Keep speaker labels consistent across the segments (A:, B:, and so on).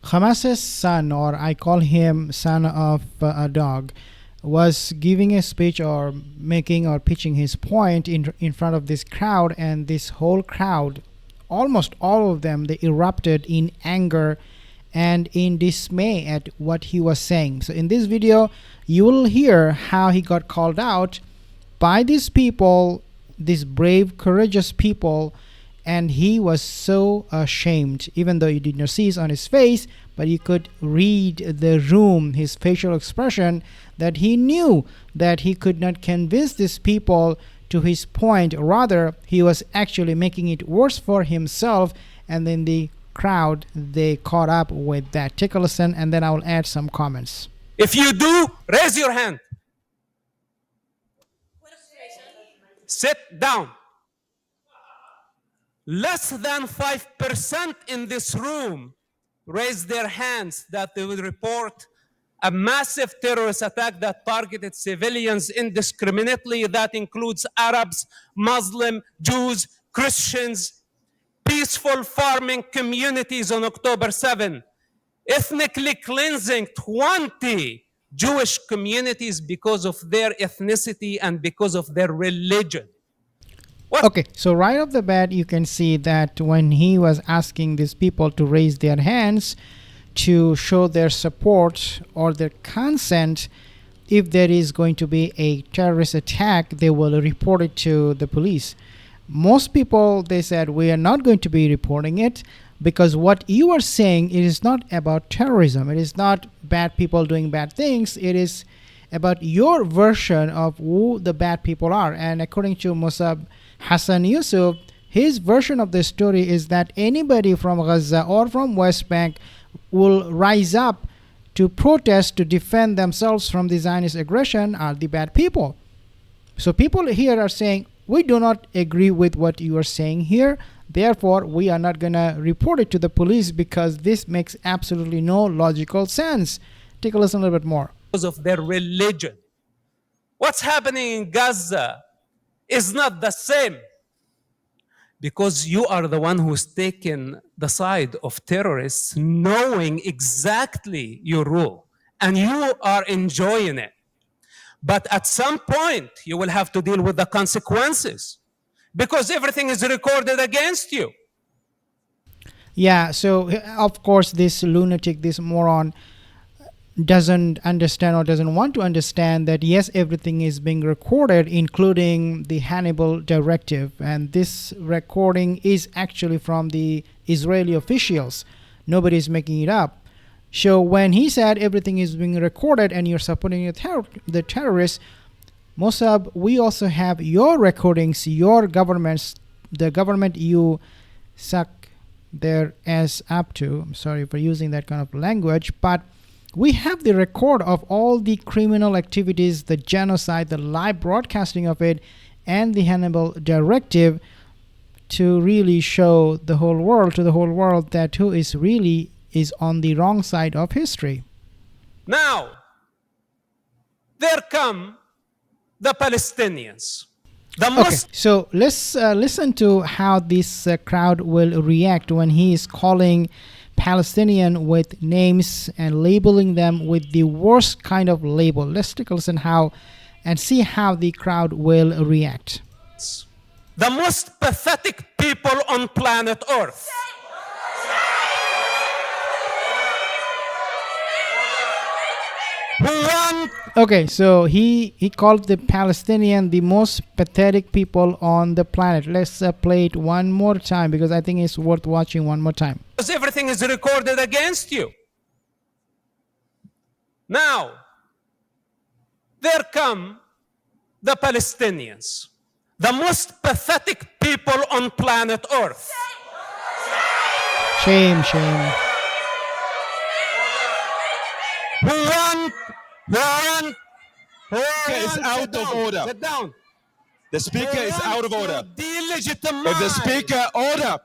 A: Hamas's son, or I call him son of a dog, was giving a speech or making or pitching his point in front of this crowd, and this whole crowd, almost all of them, they erupted in anger and in dismay at what he was saying. So in this video, you will hear how he got called out by these people, these brave, courageous people, and he was so ashamed, even though you did not see it on his face, but you could read the room, his facial expression, that he knew that he could not convince these people to his point. Rather, he was actually making it worse for himself, and then the crowd, they caught up with that. Take a listen, and then I will add some comments.
B: If you do, raise your hand. Sit down. Less than 5% in this room raised their hands that they would report a massive terrorist attack that targeted civilians indiscriminately. That includes Arabs, Muslim, Jews, Christians, peaceful farming communities on October 7, ethnically cleansing 20 Jewish communities because of their ethnicity and because of their religion.
A: Okay, so right off the bat, you can see that when he was asking these people to raise their hands to show their support or their consent, if there is going to be a terrorist attack, they will report it to the police. Most people, they said, we are not going to be reporting it because what you are saying, it is not about terrorism. It is not bad people doing bad things. It is about your version of who the bad people are. And according to Mosab Yousef, his version of the story is that anybody from Gaza or from West Bank will rise up to protest, to defend themselves from the Zionist aggression, are the bad people. So people here are saying, we do not agree with what you are saying here. Therefore, we are not going to report it to the police because this makes absolutely no logical sense. Take a listen a little bit more.
B: Because of their religion. What's happening in Gaza is not the same because you are the one who's taken the side of terrorists, knowing exactly your rule, and you are enjoying it. But at some point, you will have to deal with the consequences because everything is recorded against you.
A: Yeah, so of course, this lunatic, this moron, doesn't understand or doesn't want to understand that yes, everything is being recorded, including the Hannibal directive, and this recording is actually from the Israeli officials. Nobody is making it up. So when he said everything is being recorded and you're supporting the terrorists, Mosab, we also have your recordings, your governments, the government you suck their ass up to. I'm sorry for using that kind of language, but we have the record of all the criminal activities, the genocide, the live broadcasting of it, and the Hannibal directive to really show the whole world, that who is really is on the wrong side of history.
B: Now, there come the Palestinians.
A: Okay, so let's listen to how this crowd will react when he is calling Palestinian with names and labeling them with the worst kind of label. Let's take a listen how and see how the crowd will react.
B: The most pathetic people on planet Earth.
A: Okay, so he called the Palestinian the most pathetic people on the planet. Let's play it one more time because I think it's worth watching one more time.
B: Because everything is recorded against you. Now, there come the Palestinians, the most pathetic people on planet Earth.
A: Shame, shame.
C: Is out of order.
B: Sit down.
C: The speaker is out of order.
B: Delegitimize.
C: If the speaker order,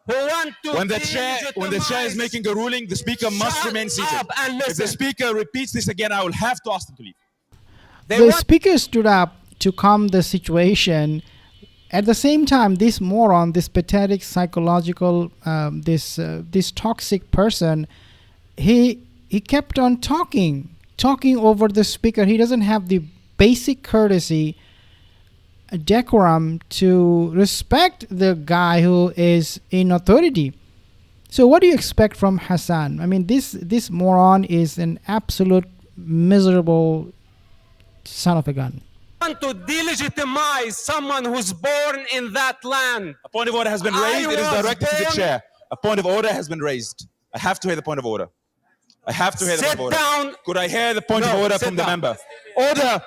C: when the
B: delegitimize.
C: chair is making a ruling, the speaker must
B: Shut
C: remain seated.
B: up and
C: If the
B: listen.
C: speaker repeats this again, I will have to ask him to leave.
B: They
A: The
B: want-
A: speaker stood up to calm the situation at the same time, this moron, this pathetic psychological, this toxic person, he kept on talking over the speaker. He doesn't have the basic courtesy, decorum to respect the guy who is in authority. So what do you expect from Hassan? I mean, this moron is an absolute miserable son of a gun.
B: Want to delegitimize someone who's born in that land.
C: A point of order has been raised. It is directed to the chair. A point of order has been raised. I have to hear the point of order. I have to hear the point of order.
B: Sit down.
C: Could I hear the point of order from the member?
B: Order.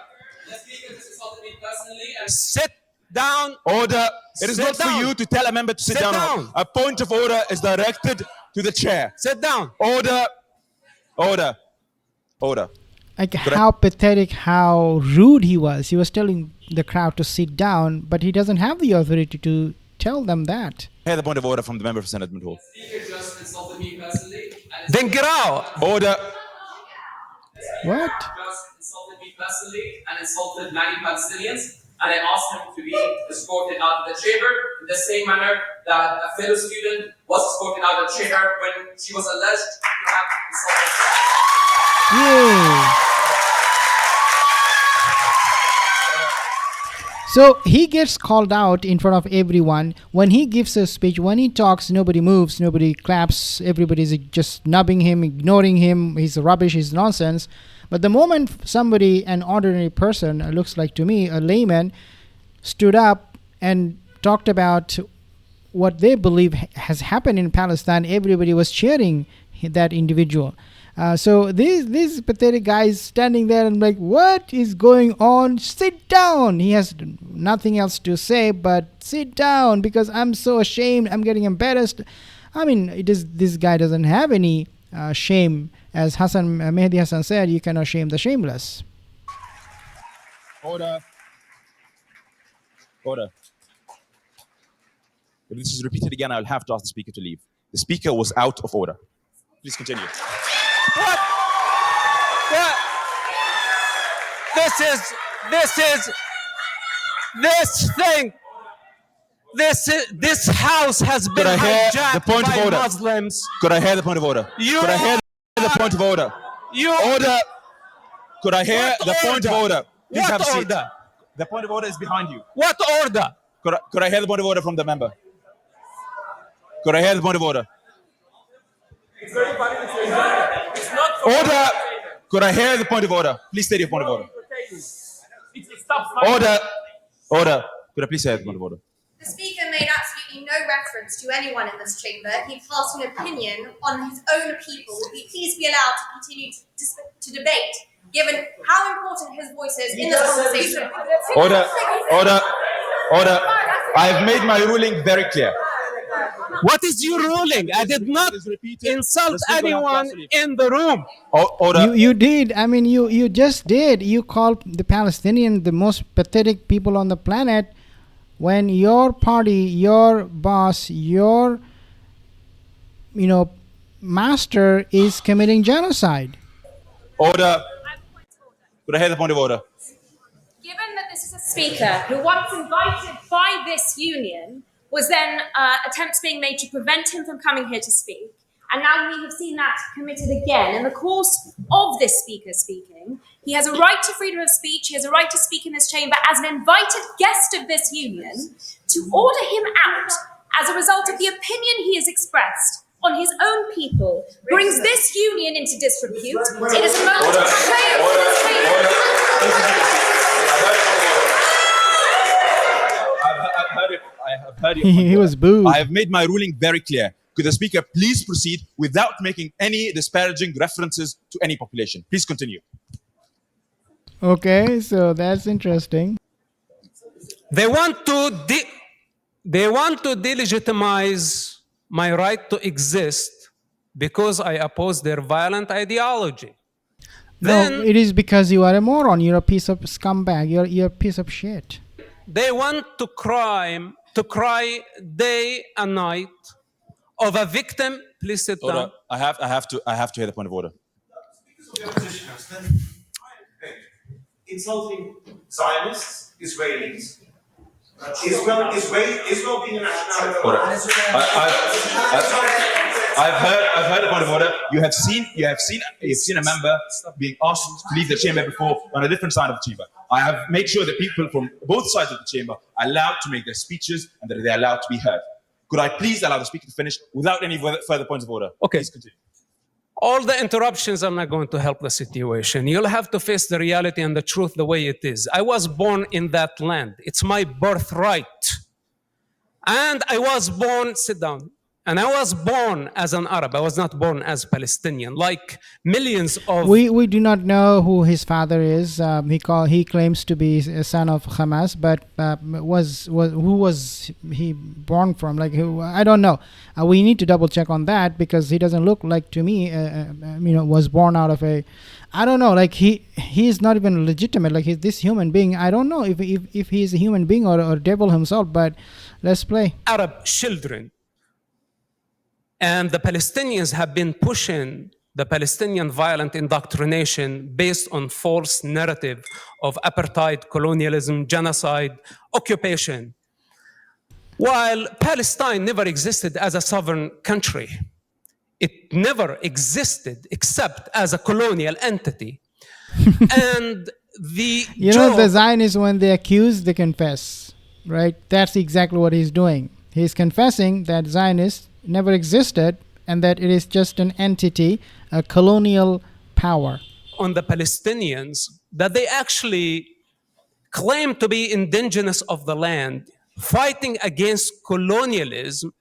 B: Sit down.
C: Order. It is
B: Sit
C: not for
B: down.
C: you to tell a member to sit
B: Sit
C: down.
B: down.
C: A point of order is directed to the chair.
B: Sit down.
C: Order. Order. Order.
A: Like how pathetic, how rude he was. He was telling the crowd to sit down, but he doesn't have the authority to tell them that.
C: Hear the point of order from the member for Senate Hall.
D: Speaker just insulted me personally.
B: Then get out.
C: Order.
A: What?
D: Just insulted me personally and insulted many Palestinians. And I asked him to be escorted out of the chamber in the same manner that a fellow student was escorted out of the chamber when she was alleged to have insulted.
A: Yay. So he gets called out in front of everyone. When he gives a speech, when he talks, nobody moves, nobody claps, everybody's just nubbing him, ignoring him, he's rubbish, he's nonsense. But the moment somebody, an ordinary person, looks like to me, a layman, stood up and talked about what they believe has happened in Palestine, everybody was cheering that individual. So this pathetic guy is standing there and like, what is going on? Sit down. He has nothing else to say but sit down because I'm so ashamed. I'm getting embarrassed. I mean, this guy doesn't have any shame. As Mehdi Hassan said, you cannot shame the shameless.
C: Order. Order. If this is repeated again, I'll have to ask the speaker to leave. The speaker was out of order. Please continue.
B: What? What? This house has been hijacked by Muslims.
C: Could I hear the point of order? Could I hear the point of order? Order. Could I hear the point of order? Please have a seat.
B: Order?
C: The point of order is behind you.
B: What order?
C: Could I hear the point of order from the member? Could I hear the point of order? Order. Could I hear the point of order? Please state your point of order. Order. Order. Could I please hear the point of order?
E: The Speaker made absolutely no reference to anyone in this chamber. He passed an opinion on his own people. Will he please be allowed to continue to debate, given how important his voice is in this conversation?
C: Order. Order. Order. I have made my ruling very clear.
B: What is your ruling? I did not insult anyone in the room.
C: Order.
A: You did. I mean, you just did. You called the Palestinian the most pathetic people on the planet when your party, your boss, your master is committing genocide.
C: Order. Could I hear the point of order?
F: Given that this is a speaker who, once invited by this union, was then attempts being made to prevent him from coming here to speak, and now we have seen that committed again in the course of this speaker speaking. He has a right to freedom of speech. He has a right to speak in this chamber as an invited guest of this union. To order him out as a result of the opinion he has expressed on his own people brings this union into disrepute. It is a moment of shame for this chamber.
C: I have heard you.
A: He was booed.
C: I have made my ruling very clear. Could the speaker please proceed without making any disparaging references to any population? Please continue.
A: Okay, so that's interesting.
B: They want to delegitimize my right to exist because I oppose their violent ideology.
A: No, it is because you are a moron. You're a piece of scumbag. You're a piece of shit.
B: They want to cry day and night of a victim. Please sit down.
C: I have to hear the point of order.
G: Insulting Zionists, Israelis, Israel being a nationality.
C: Order. I've heard the point of order. You have seen a member being asked to leave the chamber before on a different side of the chamber. I have made sure that people from both sides of the chamber are allowed to make their speeches and that they're allowed to be heard. Could I please allow the speaker to finish without any further points of order?
B: Okay.
C: Please continue.
B: All the interruptions are not going to help the situation. You'll have to face the reality and the truth the way it is. I was born in that land. It's my birthright. And I was born, sit down, and I was born as an Arab. I was not born as Palestinian, like millions of...
A: We do not know who his father is. He claims to be a son of Hamas, but who was he born from? Like, who? I don't know. We need to double check on that, because he doesn't look like, to me, was born out of a... I don't know. Like, he's not even legitimate. Like, he's this human being. I don't know if he's a human being or devil himself. But let's play.
B: Arab children. And the Palestinians have been pushing the Palestinian violent indoctrination based on false narrative of apartheid, colonialism, genocide, occupation. While Palestine never existed as a sovereign country, it never existed except as a colonial entity. And the
A: the Zionists, when they accuse, they confess, right? That's exactly what he's doing. He's confessing that Zionists never existed and that it is just an entity, a colonial power.
B: On the Palestinians, that they actually claim to be indigenous of the land, fighting against colonialism,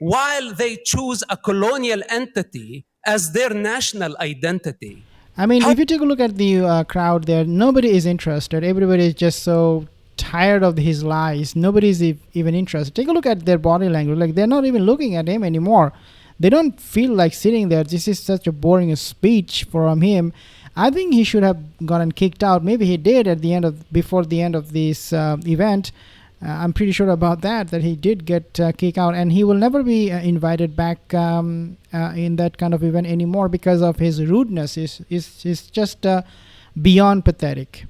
B: while they choose a colonial entity as their national identity.
A: I mean, if you take a look at the crowd there, nobody is interested. Everybody is just so tired of his lies. Nobody is even interested. Take a look at their body language. Like, they're not even looking at him anymore. They don't feel like sitting there. This is such a boring speech from him. I think he should have gotten kicked out. Maybe he did before the end of this event. I'm pretty sure about that he did get kicked out, and he will never be invited back in that kind of event anymore because of his rudeness. Is just beyond pathetic.